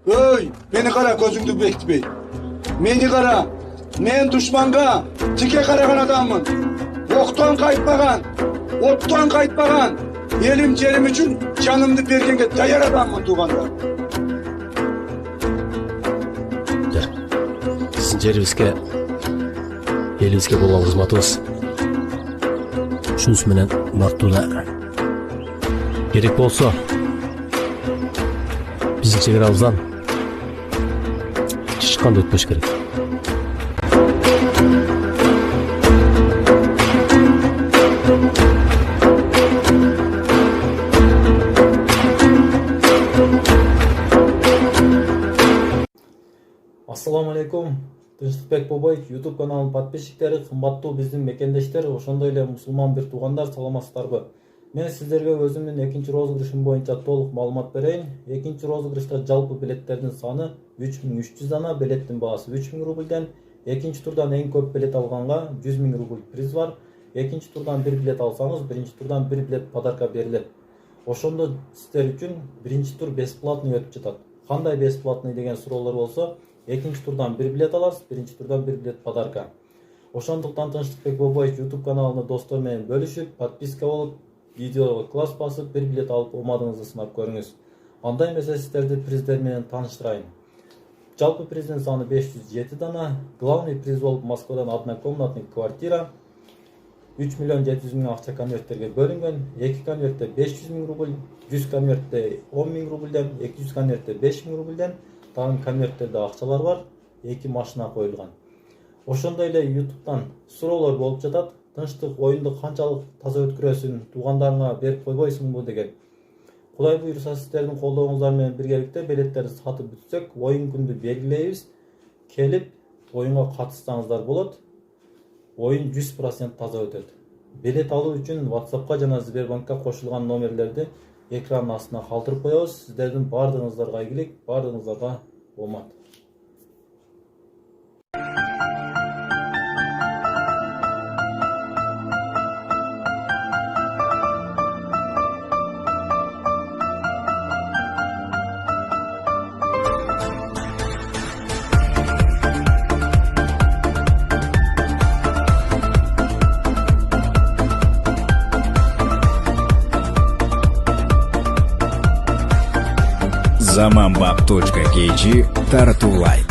Ey, beni kara gözüngdü bekitpey. Meni kara. Men düşmanга tike karagan adamın. Oktan kayıtmagan, ottan kayıtmagan. Elim jerim üçün canımды bергenge dayar adamın tuğanda. Sizin жерибизге, элибизге болгон кызматыбыз ушунусу менен бактылуу керек болсо биздин чек-арабыздан эч кандай өтпөш керек. Assalamu alaikum. Тынчтыкбек Бобой YouTube каналынын подписчиктери, кымбаттуу биздин мекендештер, ошондой эле мусулман бир туугандар, саламатсыздарбы? Мен сиздерге өзүмдүн экинчи розыгрышым боюнча толук маалымат берейин. Экинчи розыгрышта жалпы билеттердин саны 3300 дана, билеттин баасы 3000 рубльден. Экинчи турдан эң көп билет алганга 100 000 рубль приз бар. Экинчи турдан бир билет алсаңыз, биринчи турдан бир билет подарка берилет. Ошондо сиздер үчүн биринчи тур бесплатный өтүп жатат. Кандай бесплатный деген суроолор болсо, экинчи турдан бир билет аласыз, биринчи турдан бир билет подарка. Ошондуктан Тынчтыкбек Бобой YouTube каналына достор менен бөлүшүп, подписка болуп, видеого класс басып, бир билет алып омадыңызды сынап көрүңүз. Анда эмесе сиздерди приздер менен тааныштырайын. Жалпы приздин саны 507 дана, главный приз болуп Москвадан однокомнатный квартира 3 700 000 акча конверттерге бөлүнгөн. 2 конвертте 500 000 рубль, 100 конвертте 10 000 рубльден, 200 конвертте 5 000 рубльден, тагын конверттерде акчалар бар, 2 машина коюлган. Ошондой эле YouTube'дан суроолор болуп жатат. Тынчтык оюнду канчалык таза өткөрөсүң, туугандарыңа берип койбойсуңбу деген. Кудай буйруса сиздердин колдооңуздар менен биргеликте билеттерди сатып бүтсөк, оюн күндү белгилейбиз. Келип оюнга катышсаңыздар болот. Oyun 100% таза өтөт. Билет алуу үчүн WhatsApp'ка жана Сбербанкка кошулган номерлерди экранын астына калтырып коебуз. Сиздердин бардыгыңыздарга ийгилик, бардыгыңыздарга омат. Zamambab.kg Tartu Light.